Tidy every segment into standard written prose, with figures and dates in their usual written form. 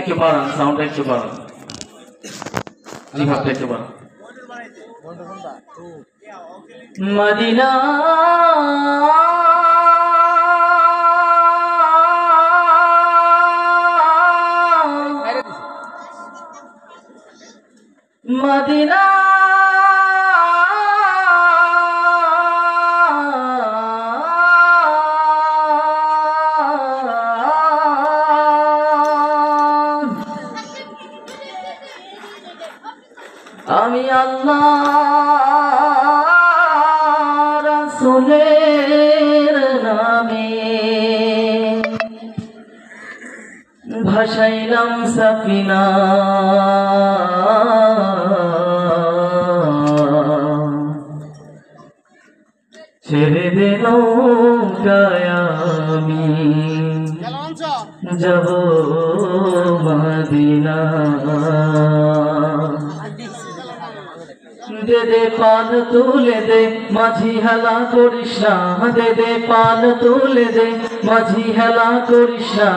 একটু বাড়ান, সাউন্ডটা একটু বাড়ান, জিহাদটা একটু বাড়ান। মদিনা মদিনা আমি আল্লাহ রাসূলের নামে ভাসাইলাম সাফিনা, ছেড়ে দে নৌকায় আমি যাব মদিনা। দে দে পান তুলে দে মাঝি হেলা করিস না, দে দে পান তুলে দে মাঝি হেলা করিস না,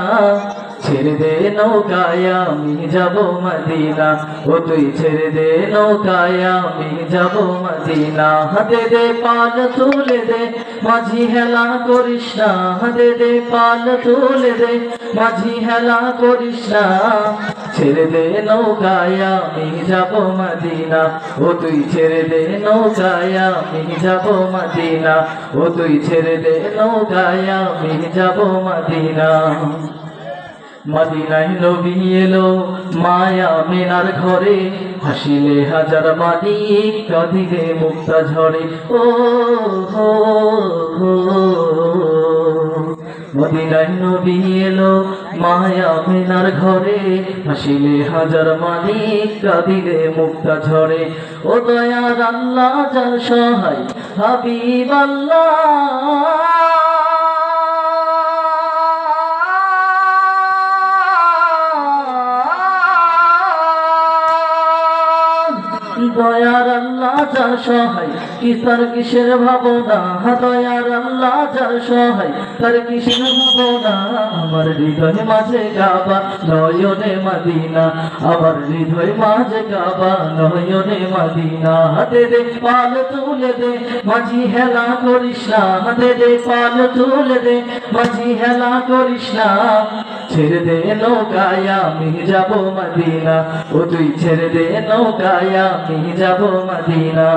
ছেড়ে দে নৌকায় আমি যাব মদিনা, ও তুই ছেড়ে দে নৌকায় আমি যাব মদিনা। দে দে পান তুলে দে মাঝি হেলা করিস না, দে দে পান তুলে দে মাঝি হেলা করিস না, ছেড়ে দে নৌকায় আমি যাব মদিনা, ও তুই ছেড়ে দে নৌকায় আমি যাব মদিনা, ও তুই ছেড়ে দে নৌকায় আমি যাব মদিনা। মদিনায় নবী এলো মায়া মিনার ঘরে, হাসিলে হাজার মানি কাঁদিলে মুক্তা ঝরে। ও হো হো মদিনায় নবী এলো মায়া মিনার ঘরে, হাসিলে হাজার মানি কাঁদিলে মুক্তা ঝরে। ও দয়ার আল্লাহ যার সহায় হাবিব আল্লাহ, দয়ার আল্লাহ যার সহায় কি তার কিসের ভাবনা, দয়ার আল্লাহ যার সহায় তার কিসের ভাবনা। আমার হৃদয় মাঝে কাবা নয়নে মদিনা, আমার হৃদয় মাঝে কাবা নয়নে মদিনা। দে দে পাল তুলে দে মাঝি হেলা করিস না, দে দে পাল তুলে দে মাঝি হেলা করিস না, ছেড়ে দে নৌকায় আমি যাব মদিনা, ও তুই ছেড়ে দে নৌকায় আমি যাব মদিনা।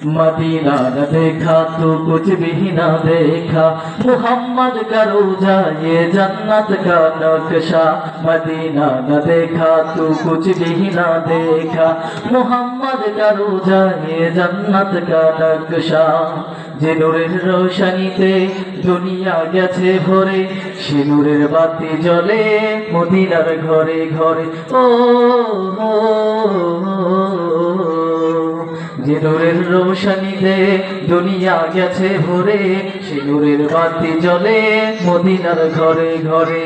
मदीना न देखा तो कुछ भी न देखा, मुहम्मद का रोजा ये जन्नत का नक्शा। मदीना न देखा तो कुछ भी न देखा, मुहम्मद का रोजा ये जन्नत का नक्शा। যে নূরের রোশনীতে দুনিয়া গেছে ভরে, সে নূরের বাতি জ্বলে মদিনার ঘরে ঘরে। ও যে নূরের রোশনীতে দুনিয়া গেছে ভরে, সে নূরের বাতি জ্বলে মদিনার ঘরে ঘরে।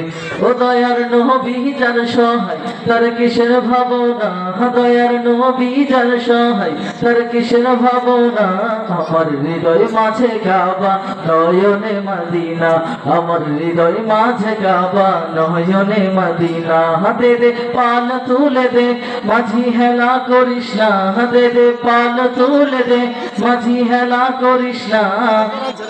ও দয়ার নবী যার সহায় তার কিসের ভাবনা, দয়ার নবী যার সহায় তার কিসের ভাবনা। আমার হৃদয় মাঝে কাবা নয়নে মদিনা, আমার হৃদয় মাঝে কাবা নয়নে মদিনা। দে দে পান তুলে দে মাঝি হেলা করিস না, দে দে পান তুলে দে মাঝি হেলা করিস না,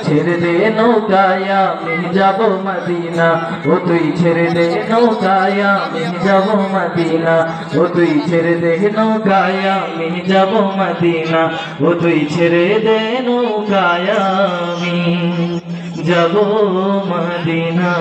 ছেড়ে দে নৌকায় আমি যাব মদিনা, ও তুই ছেড়ে দে নৌকায় আমি যাব মদিনা, ও তুই ছেড়ে দে নৌকায় আমি যাব মদিনা, ও তুই ছেড়ে দে নৌকায় আমি যাব মদিনা।